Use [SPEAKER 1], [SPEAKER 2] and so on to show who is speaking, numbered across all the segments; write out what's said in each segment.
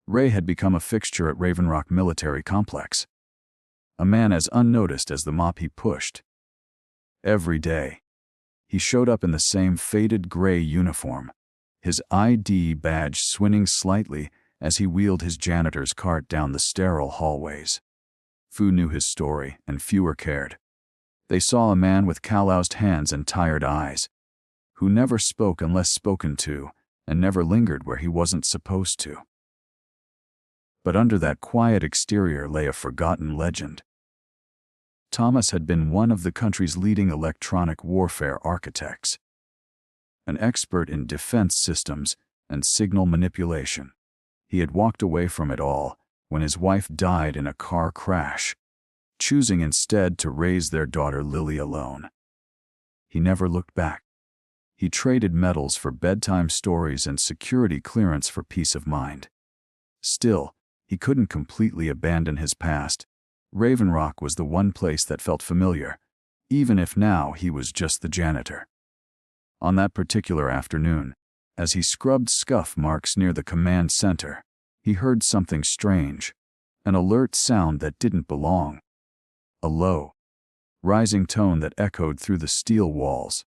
[SPEAKER 1] Ray had become a fixture at Raven Rock Military Complex. A man as unnoticed as the mop he pushed. Every day, he showed up in the same faded gray uniform, his ID badge swinging slightly as he wheeled his janitor's cart down the sterile hallways. Few knew his story, and fewer cared. They saw a man with calloused hands and tired eyes, who never spoke unless spoken to, and never lingered where he wasn't supposed to. But under that quiet exterior lay a forgotten legend. Thomas had been one of the country's leading electronic warfare architects, an expert in defense systems and signal manipulation. He had walked away from it all when his wife died in a car crash, choosing instead to raise their daughter Lily alone. He never looked back. He traded medals for bedtime stories and security clearance for peace of mind. Still, he couldn't completely abandon his past. Raven Rock was the one place that felt familiar, even if now he was just the janitor. On that particular afternoon, as he scrubbed scuff marks near the command center, he heard something strange, an alert sound that didn't belong. A low, rising tone that echoed through the steel walls.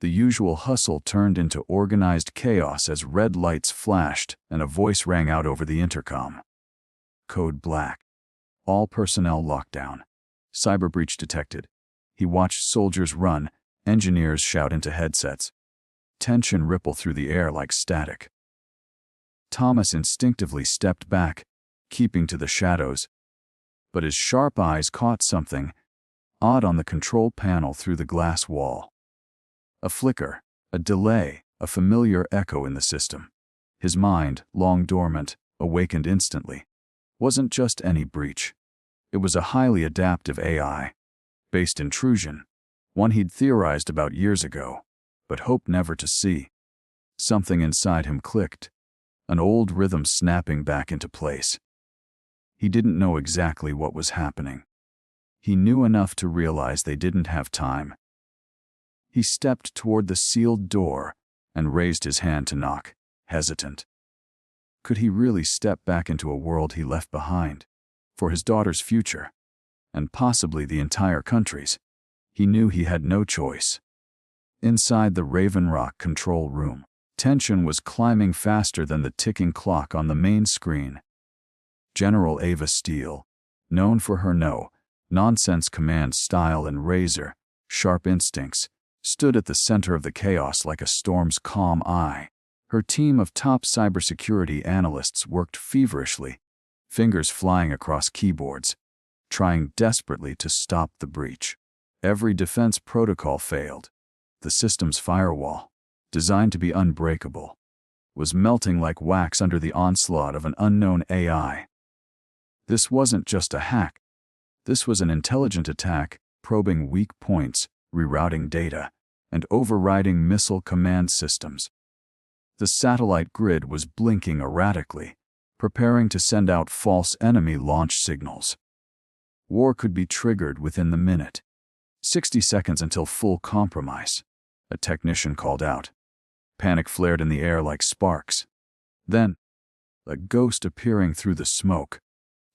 [SPEAKER 1] The usual hustle turned into organized chaos as red lights flashed and a voice rang out over the intercom. Code black. All personnel lockdown. Cyber breach detected. He watched soldiers run, engineers shout into headsets. Tension ripple through the air like static. Thomas instinctively stepped back, keeping to the shadows. But his sharp eyes caught something odd on the control panel through the glass wall. A flicker, a delay, a familiar echo in the system. His mind, long dormant, awakened instantly. Wasn't just any breach. It was a highly adaptive AI-based intrusion, one he'd theorized about years ago, but hoped never to see. Something inside him clicked, an old rhythm snapping back into place. He didn't know exactly what was happening. He knew enough to realize they didn't have time. He stepped toward the sealed door and raised his hand to knock, hesitant. Could he really step back into a world he left behind? For his daughter's future, and possibly the entire country's. He knew he had no choice. Inside the Raven Rock control room, tension was climbing faster than the ticking clock on the main screen. General Ava Steele, known for her no-nonsense command style and razor-sharp instincts, stood at the center of the chaos like a storm's calm eye. Her team of top cybersecurity analysts worked feverishly, fingers flying across keyboards, trying desperately to stop the breach. Every defense protocol failed. The system's firewall, designed to be unbreakable, was melting like wax under the onslaught of an unknown AI. This wasn't just a hack. This was an intelligent attack, probing weak points, rerouting data, and overriding missile command systems. The satellite grid was blinking erratically, preparing to send out false enemy launch signals. War could be triggered within the minute. 60 seconds until full compromise. A technician called out. Panic flared in the air like sparks. Then, a ghost appearing through the smoke,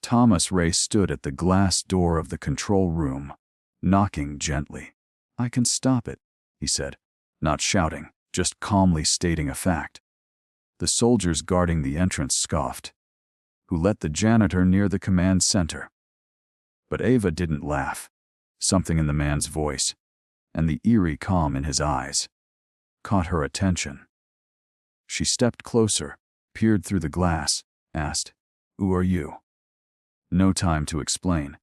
[SPEAKER 1] Thomas Ray stood at the glass door of the control room, knocking gently. "I can stop it," he said, not shouting, just calmly stating a fact. The soldiers guarding the entrance scoffed. Who let the janitor near the command center? But Ava didn't laugh. Something in the man's voice, and the eerie calm in his eyes, caught her attention. She stepped closer, peered through the glass, asked, "Who are you?" No time to explain.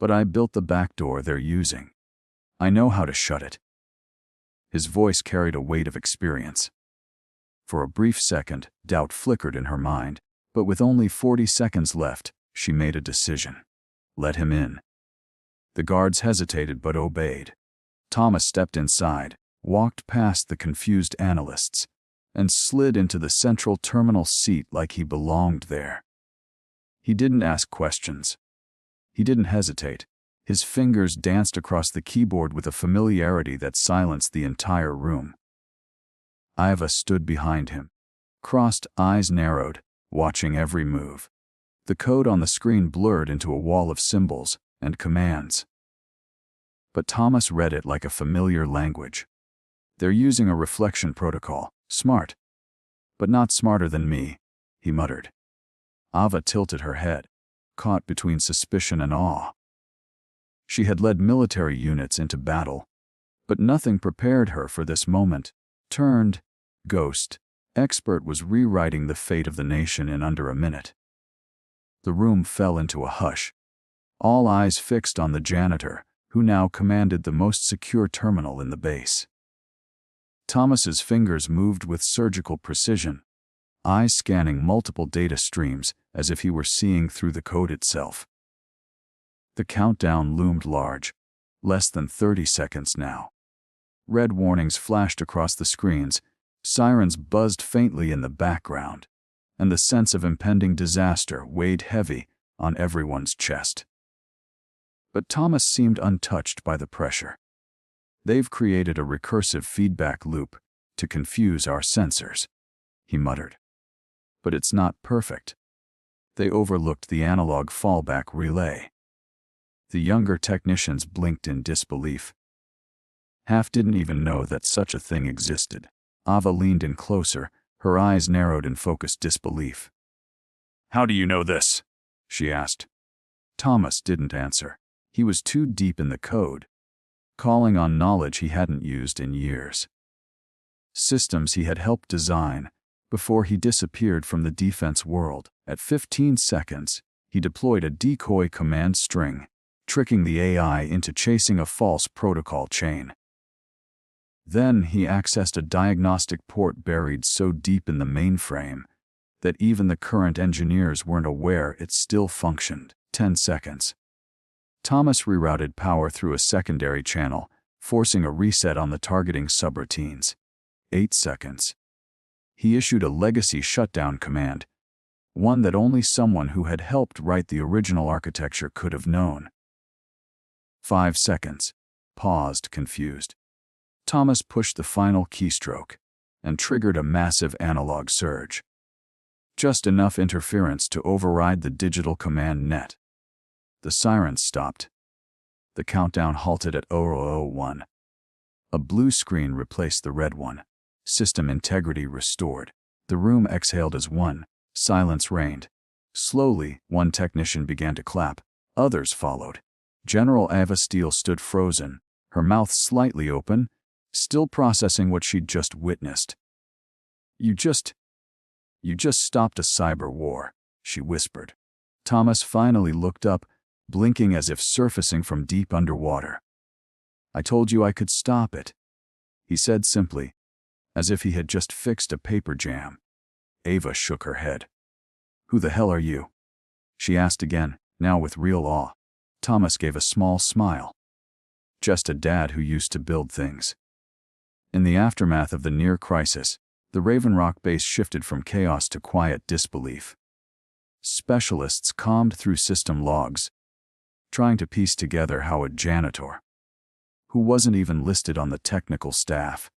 [SPEAKER 1] "But I built the back door they're using. I know how to shut it." His voice carried a weight of experience. For a brief second, doubt flickered in her mind, but with only 40 seconds left, she made a decision. Let him in. The guards hesitated but obeyed. Thomas stepped inside, walked past the confused analysts, and slid into the central terminal seat like he belonged there. He didn't ask questions. He didn't hesitate. His fingers danced across the keyboard with a familiarity that silenced the entire room. Iva stood behind him. Crossed, eyes narrowed, watching every move. The code on the screen blurred into a wall of symbols and commands. But Thomas read it like a familiar language. They're using a reflection protocol. Smart. But not smarter than me, he muttered. Ava tilted her head, caught between suspicion and awe. She had led military units into battle, but nothing prepared her for this moment. Turned ghost expert was rewriting the fate of the nation in under a minute. The room fell into a hush, all eyes fixed on the janitor, who now commanded the most secure terminal in the base. Thomas's fingers moved with surgical precision, eyes scanning multiple data streams as if he were seeing through the code itself. The countdown loomed large, less than 30 seconds now. Red warnings flashed across the screens, sirens buzzed faintly in the background, and the sense of impending disaster weighed heavy on everyone's chest. But Thomas seemed untouched by the pressure. They've created a recursive feedback loop to confuse our sensors, he muttered. But it's not perfect. They overlooked the analog fallback relay. The younger technicians blinked in disbelief. Half didn't even know that such a thing existed. Ava leaned in closer, her eyes narrowed in focused disbelief. "How do you know this?" she asked. Thomas didn't answer. He was too deep in the code, calling on knowledge he hadn't used in years. Systems he had helped design before he disappeared from the defense world. At 15 seconds, he deployed a decoy command string, tricking the AI into chasing a false protocol chain. Then he accessed a diagnostic port buried so deep in the mainframe that even the current engineers weren't aware it still functioned. 10 seconds. Thomas rerouted power through a secondary channel, forcing a reset on the targeting subroutines. 8 seconds. He issued a legacy shutdown command, one that only someone who had helped write the original architecture could have known. 5 seconds. Paused, confused. Thomas pushed the final keystroke and triggered a massive analog surge. Just enough interference to override the digital command net. The sirens stopped. The countdown halted at 0001. A blue screen replaced the red one. System integrity restored. The room exhaled as one. Silence reigned. Slowly, one technician began to clap. Others followed. General Ava Steele stood frozen, her mouth slightly open, still processing what she'd just witnessed. You just stopped a cyber war," she whispered. Thomas finally looked up, blinking as if surfacing from deep underwater. "I told you I could stop it," he said simply, as if he had just fixed a paper jam. Ava shook her head. "Who the hell are you?" she asked again, now with real awe. Thomas gave a small smile. "Just a dad who used to build things." In the aftermath of the near crisis, the Raven Rock base shifted from chaos to quiet disbelief. Specialists combed through system logs, trying to piece together how a janitor, who wasn't even listed on the technical staff,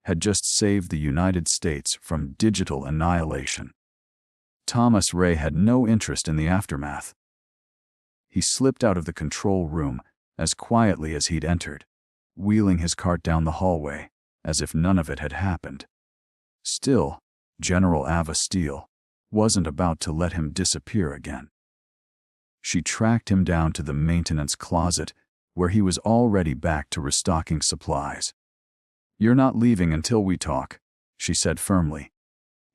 [SPEAKER 1] had just saved the United States from digital annihilation. Thomas Ray had no interest in the aftermath. He slipped out of the control room as quietly as he'd entered, wheeling his cart down the hallway, as if none of it had happened. Still, General Ava Steele wasn't about to let him disappear again. She tracked him down to the maintenance closet, where he was already back to restocking supplies. "You're not leaving until we talk," she said firmly.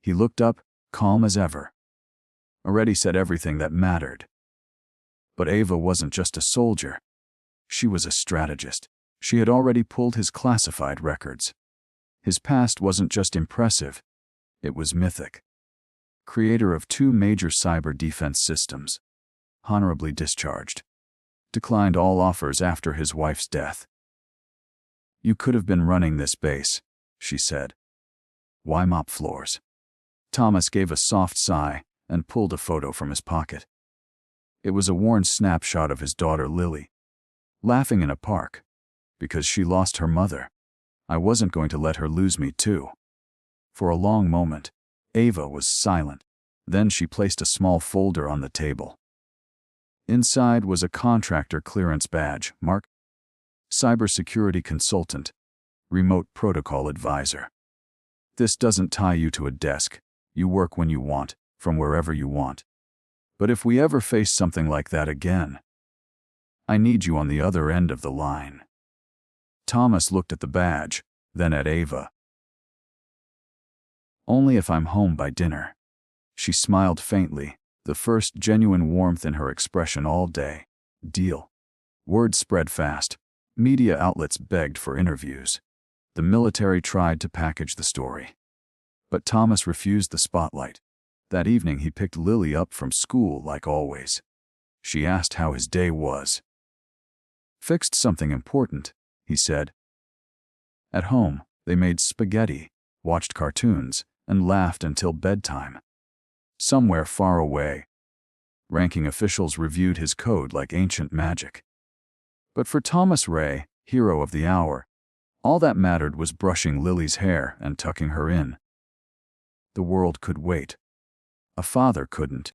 [SPEAKER 1] He looked up, calm as ever. "Already said everything that mattered." But Ava wasn't just a soldier. She was a strategist. She had already pulled his classified records. His past wasn't just impressive, it was mythic. Creator of 2 major cyber defense systems. Honorably discharged. Declined all offers after his wife's death. "You could have been running this base," she said. "Why mop floors?" Thomas gave a soft sigh and pulled a photo from his pocket. It was a worn snapshot of his daughter Lily, laughing in a park, because she lost her mother. I wasn't going to let her lose me too. For a long moment, Ava was silent. Then she placed a small folder on the table. Inside was a contractor clearance badge, marked Cybersecurity Consultant, Remote Protocol Advisor. This doesn't tie you to a desk. You work when you want, from wherever you want. But if we ever face something like that again, I need you on the other end of the line. Thomas looked at the badge, then at Ava. Only if I'm home by dinner. She smiled faintly, the first genuine warmth in her expression all day. Deal. Word spread fast. Media outlets begged for interviews. The military tried to package the story. But Thomas refused the spotlight. That evening he picked Lily up from school like always. She asked how his day was. Fixed something important, he said. At home, they made spaghetti, watched cartoons, and laughed until bedtime. Somewhere far away, ranking officials reviewed his code like ancient magic. But for Thomas Ray, hero of the hour, all that mattered was brushing Lily's hair and tucking her in. The world could wait. A father couldn't.